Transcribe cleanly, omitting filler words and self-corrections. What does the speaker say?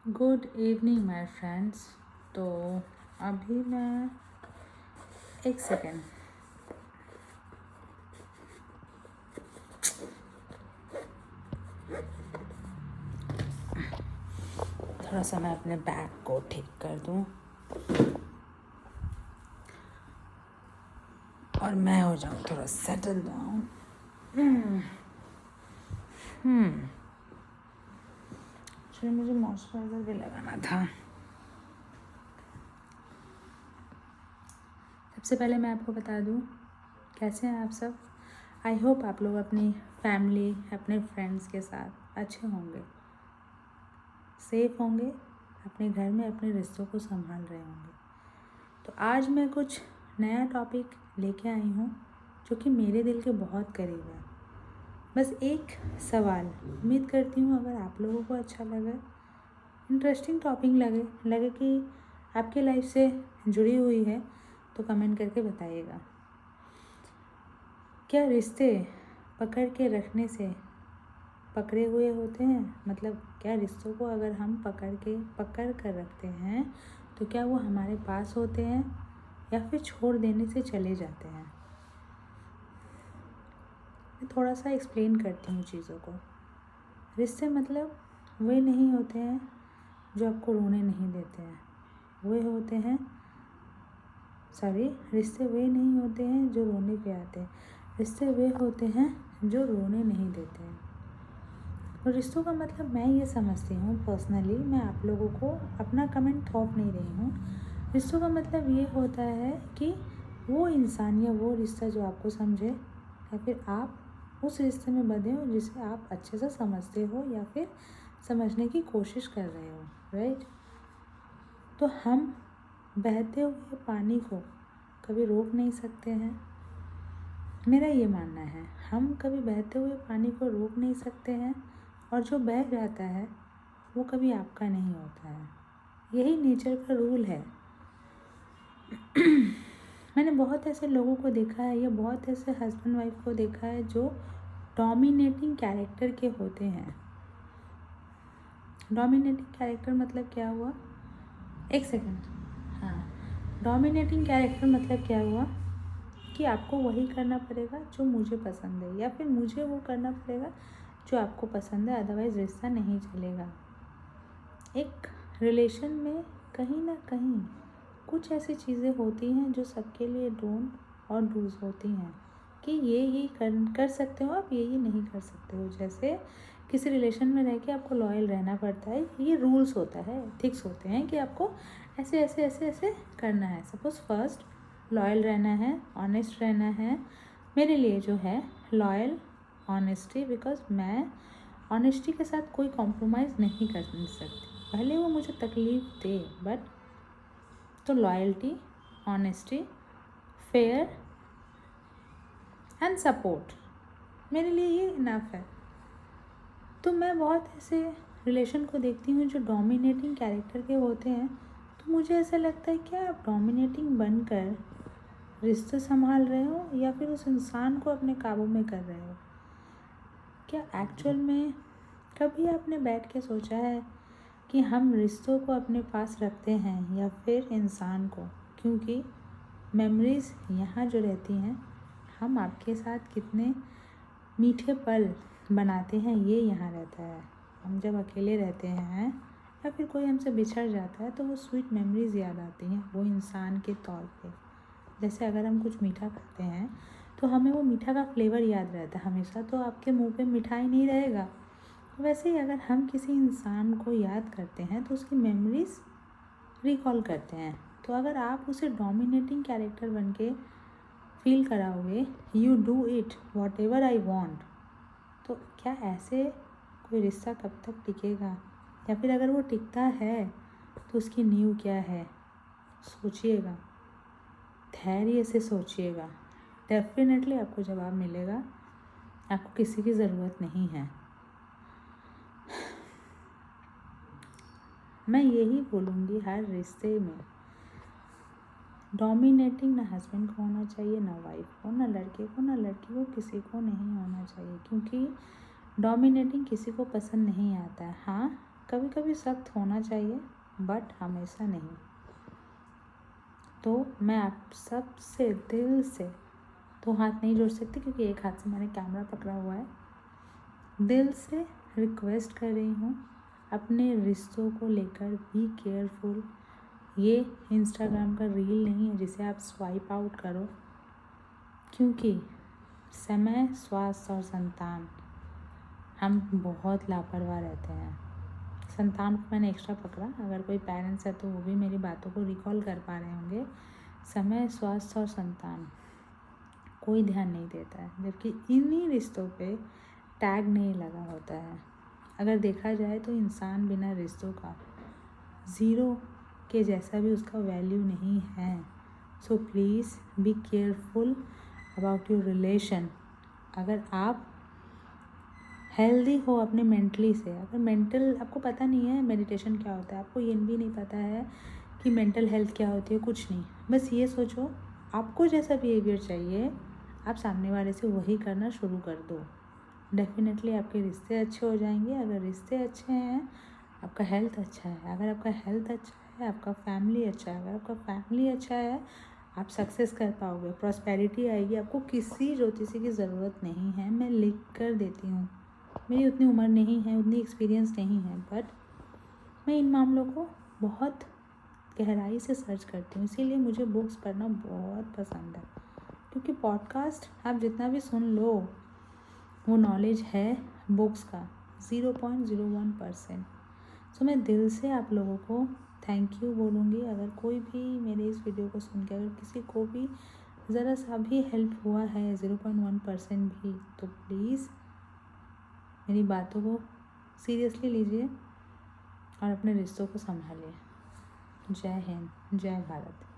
Good evening my friends. तो अभी मैं एक सेकेंड थोड़ा सा मैं अपने बैग को ठीक कर दूं और मैं हो जाऊं थोड़ा सेटल डाउन। एक्चुअली मुझे मॉइस्चराइज़र भी लगाना था। सबसे पहले मैं आपको बता दूं कैसे हैं आप सब। आई होप आप लोग अपनी फैमिली, अपने फ्रेंड्स के साथ अच्छे होंगे, सेफ होंगे, अपने घर में अपने रिश्तों को संभाल रहे होंगे। तो आज मैं कुछ नया टॉपिक लेके आई हूँ जो कि मेरे दिल के बहुत करीब है। बस एक सवाल, उम्मीद करती हूँ अगर आप लोगों को अच्छा लगे, इंटरेस्टिंग टॉपिक लगे कि आपके लाइफ से जुड़ी हुई है, तो कमेंट करके बताइएगा। क्या रिश्ते पकड़ के रखने से पकड़े हुए होते हैं? मतलब क्या रिश्तों को अगर हम पकड़ कर रखते हैं तो क्या वो हमारे पास होते हैं या फिर छोड़ देने से चले जाते हैं? मैं थोड़ा सा एक्सप्लेन करती हूँ चीज़ों को। रिश्ते मतलब वे नहीं होते हैं जो आपको रोने नहीं देते हैं। रिश्ते वे नहीं होते हैं जो रोने पे आते हैं। रिश्ते वे होते हैं जो रोने नहीं देते हैं। और रिश्तों का मतलब मैं ये समझती हूँ पर्सनली, मैं आप लोगों को अपना कमेंट थोप नहीं रही हूँ। रिश्तों का मतलब ये होता है कि वो इंसान या वो रिश्ता जो आपको समझे, या फिर आप उस रिश्ते में बंधे हो जिसे आप अच्छे से समझते हो या फिर समझने की कोशिश कर रहे हो, राइट। तो हम बहते हुए पानी को कभी रोक नहीं सकते हैं। मेरा ये मानना है, हम कभी बहते हुए पानी को रोक नहीं सकते हैं, और जो बह जाता है वो कभी आपका नहीं होता है। यही नेचर का रूल है। मैंने बहुत ऐसे लोगों को देखा है, या बहुत ऐसे हस्बैंड वाइफ को देखा है जो डोमिनेटिंग कैरेक्टर के होते हैं। डोमिनेटिंग कैरेक्टर मतलब क्या हुआ? एक सेकेंड। हाँ, डोमिनेटिंग कैरेक्टर मतलब क्या हुआ कि आपको वही करना पड़ेगा जो मुझे पसंद है, या फिर मुझे वो करना पड़ेगा जो आपको पसंद है, अदरवाइज़ रिश्ता नहीं चलेगा। एक रिलेशन में कहीं ना कहीं कुछ ऐसी चीज़ें होती हैं जो सबके लिए डोंट और डूज होती हैं कि ये कर सकते हो आप, ये नहीं कर सकते हो। जैसे किसी रिलेशन में रह के आपको लॉयल रहना पड़ता है, ये रूल्स होता है, थिक्स होते हैं कि आपको ऐसे ऐसे ऐसे ऐसे करना है। सपोज़ फर्स्ट लॉयल रहना है, ऑनेस्ट रहना है। मेरे लिए जो है लॉयल, ऑनेस्टी, बिकॉज मैं ऑनेस्टी के साथ कोई कॉम्प्रोमाइज़ नहीं कर सकती, भले वो मुझे तकलीफ़ दे, बट तो loyalty, honesty, fair and support, मेरे लिए ये इनफ है। तो मैं बहुत ऐसे रिलेशन को देखती हूँ जो डोमिनेटिंग कैरेक्टर के होते हैं, तो मुझे ऐसा लगता है क्या आप डोमिनेटिंग बनकर रिश्ते संभाल रहे हो या फिर उस इंसान को अपने काबू में कर रहे हो? क्या एक्चुअल में कभी आपने बैठ के सोचा है कि हम रिश्तों को अपने पास रखते हैं या फिर इंसान को? क्योंकि मेमोरीज़ यहाँ जो रहती हैं, हम आपके साथ कितने मीठे पल बनाते हैं ये यहाँ रहता है। हम जब अकेले रहते हैं या फिर कोई हमसे बिछड़ जाता है तो वो स्वीट मेमोरीज़ याद आती हैं वो इंसान के तौर पे। जैसे अगर हम कुछ मीठा खाते हैं तो हमें वो मीठा का फ्लेवर याद रहता है हमेशा, तो आपके मुंह पे मिठाई नहीं रहेगा। वैसे ही अगर हम किसी इंसान को याद करते हैं तो उसकी मेमोरीज़ रिकॉल करते हैं। तो अगर आप उसे डोमिनेटिंग कैरेक्टर बन के फील कराओगे, you do it what ever I want, तो क्या ऐसे कोई रिश्ता कब तक टिकेगा? या फिर अगर वो टिकता है तो उसकी नींव क्या है? सोचिएगा, धैर्य से सोचिएगा, डेफिनेटली आपको जवाब मिलेगा। आपको किसी की ज़रूरत नहीं है। मैं यही बोलूँगी, हर रिश्ते में डोमिनेटिंग ना हस्बैंड को होना चाहिए, ना वाइफ को, ना लड़के को, ना लड़की को, किसी को नहीं होना चाहिए। क्योंकि डोमिनेटिंग किसी को पसंद नहीं आता है। हाँ, कभी कभी सख्त होना चाहिए, बट हमेशा नहीं। तो मैं आप सब से दिल से तो हाथ नहीं जोड़ सकती क्योंकि एक हाथ से मैंने कैमरा पकड़ा हुआ है। दिल से रिक्वेस्ट कर रही हूँ, अपने रिश्तों को लेकर बी केयरफुल। ये इंस्टाग्राम का रील नहीं है जिसे आप स्वाइप आउट करो, क्योंकि समय, स्वास्थ्य और संतान, हम बहुत लापरवाह रहते हैं। संतान को मैंने एक्स्ट्रा पकड़ा, अगर कोई पेरेंट्स है तो वो भी मेरी बातों को रिकॉल कर पा रहे होंगे। समय, स्वास्थ्य और संतान कोई ध्यान नहीं देता है, जबकि इन्हीं रिश्तों पे टैग नहीं लगा होता है। अगर देखा जाए तो इंसान बिना रिश्तों का ज़ीरो के जैसा भी उसका वैल्यू नहीं है। So please be careful about your relation. अगर आप हेल्दी हो अपने मेंटली से, अगर मेंटल आपको पता नहीं है मेडिटेशन क्या होता है, आपको ये भी नहीं पता है कि मेंटल हेल्थ क्या होती है, कुछ नहीं, बस ये सोचो आपको जैसा बिहेवियर चाहिए आप सामने वाले से वही करना शुरू कर दो। डेफिनेटली आपके रिश्ते अच्छे हो जाएंगे। अगर रिश्ते अच्छे हैं, आपका हेल्थ अच्छा है। अगर आपका हेल्थ अच्छा है, आपका फैमिली अच्छा है। अगर आपका फैमिली अच्छा है, आप सक्सेस कर पाओगे, प्रॉस्पेरिटी आएगी। आपको किसी ज्योतिषी की ज़रूरत नहीं है, मैं लिख कर देती हूँ। मेरी उतनी उम्र नहीं है, उतनी एक्सपीरियंस नहीं है, बट मैं इन मामलों को बहुत गहराई से सर्च करती हूँ, इसीलिए मुझे बुक्स पढ़ना बहुत पसंद है। क्योंकि पॉडकास्ट आप जितना भी सुन लो, वो नॉलेज है बुक्स का 0.01%। सो मैं दिल से आप लोगों को थैंक यू बोलूँगी। अगर कोई भी मेरे इस वीडियो को सुन के अगर किसी को भी ज़रा सा भी हेल्प हुआ है 0.1% भी, तो प्लीज़ मेरी बातों को सीरियसली लीजिए और अपने रिश्तों को संभालिए। जय हिंद, जय भारत।